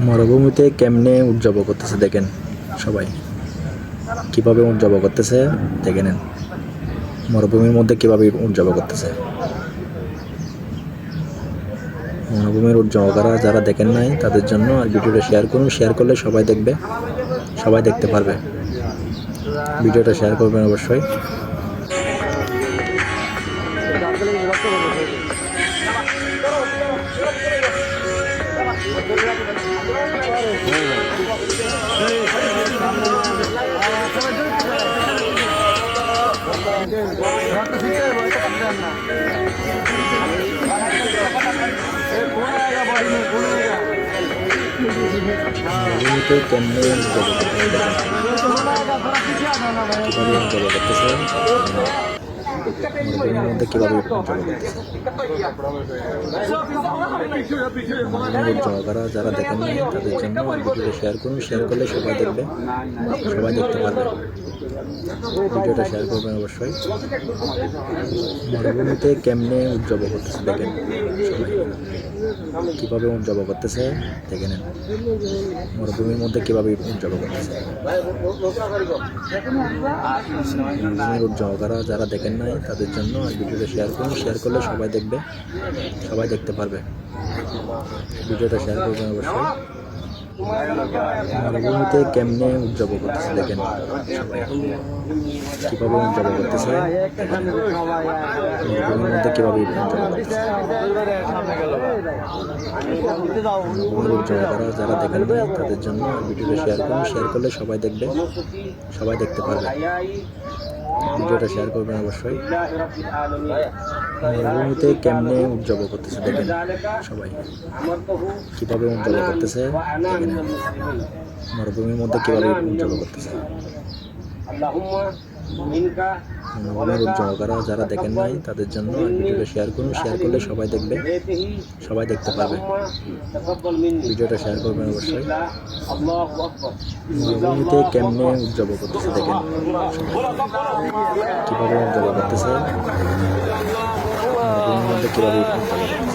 মরুভূমিতে কেমনে উট জবাই করতেছে দেখেন সবাই, কিভাবে উট জবাই করতেছে দেখে নেন। মরুভূমির মধ্যে কিভাবে উট জবাই করতেছে। মরুভূমির উট জবাই করা যারা দেখেন নাই তাদের জন্য আর ভিডিওটা শেয়ার করুন। শেয়ার করলে সবাই দেখবে, সবাই দেখতে পারবে। ভিডিওটা শেয়ার করবেন অবশ্যই। মরুভূমিতে কেমনে জবাই করতেছে, মরুভূমির মধ্যে কিভাবে জবাই করতেছে। মরুভূমির জবাই করা যারা দেখেন নাই তাদের জন্য ভিডিওটা শেয়ার করুন। শেয়ার করলে সবাই দেখবে, সবাই দেখতে পারবে। ভিডিওটা শেয়ার করবেন অবশ্যই। মরুভূমিতে কেমনে উট জবাই করতেছে দেখেন সবাই, কিভাবে উট জবাই করতেছে দেখে নেন। মরুভূমির মধ্যে কিভাবে উট জবাই করতেছে। মরুভূমির উট জবাই করা যারা দেখেন নাই তাদের জন্য আর ভিডিওটা শেয়ার করুন। শেয়ার করলে সবাই দেখবে, সবাই দেখতে পারবে। ভিডিওটা শেয়ার করবেন অবশ্যই। মরুভূমিতে কেমনে উট জবাই করতেছে দেখেন সবাই, কিভাবে উট জবাই করতেছে। মরুভূমির মধ্যে কিভাবে উট জবাই করতেছে। মরুভূমির উট জবাই করা যারা দেখেন নাই তাদের জন্য ভিডিওটা শেয়ার করুন। শেয়ার করলে সবাই দেখবে, সবাই দেখতে পারবে। ভিডিওটা শেয়ার করবেন অবশ্যই। মরুভূমিতে কেমনে উট জবাই করতেছে দেখেন সবাই, কিভাবে উট জবাই করতেছে দেখে নেন। মরুভূমির মধ্যে কিভাবে উট জবাই করতেছে। মরুভূমির উট জবাই করা যারা দেখেন নাই তাদের জন্য ভিডিওটা শেয়ার করুন। শেয়ার করলে সবাই দেখবে, সবাই দেখতে পারবে। ভিডিওটা শেয়ার করবেন অবশ্যই। মরুভূমিতে কেমনে উট জবাই করতেছে দেখেন সবাই, কিভাবে উট জবাই করতেছে। মরুভূমির মধ্যে কিভাবে উট জবাই করতেছে।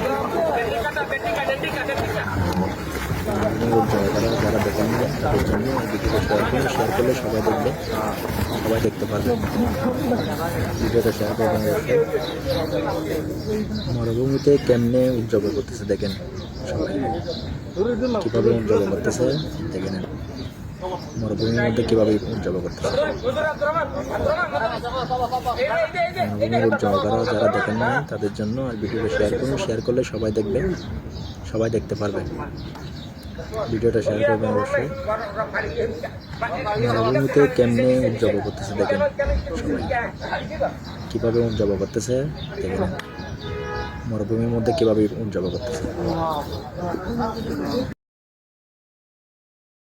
উট জবাই করা যারা দেখেন নাই তাদের জন্য ভিডিওটা শেয়ার করুন। শেয়ার করলে সবাই দেখবে, সবাই দেখতে পারবে। ভিডিওটা শেয়ার করবেন অবশ্যই। মরুভূমিতে কেমনে উট জবাই করতেছে দেখেন সবাই, কিভাবে উট জবাই করতেছে দেখে নেন। মরুভূমির মধ্যে কিভাবে উট জবাই করতেছে। মরুভূমির উট জবাই করা যারা দেখেন নাই তাদের জন্য আর ভিডিওটা শেয়ার করুন। শেয়ার করলে সবাই দেখবে, সবাই দেখতে পারবে। ভিডিওটা শেয়ার করবেন অবশ্যই। মরুভূমিতে কেমনে উট জবাই করতেছে দেখেন সবাই, কিভাবে উট জবাই করতেছে দেখে নেন। মরুভূমির মধ্যে কিভাবে উট জবাই করতেছে।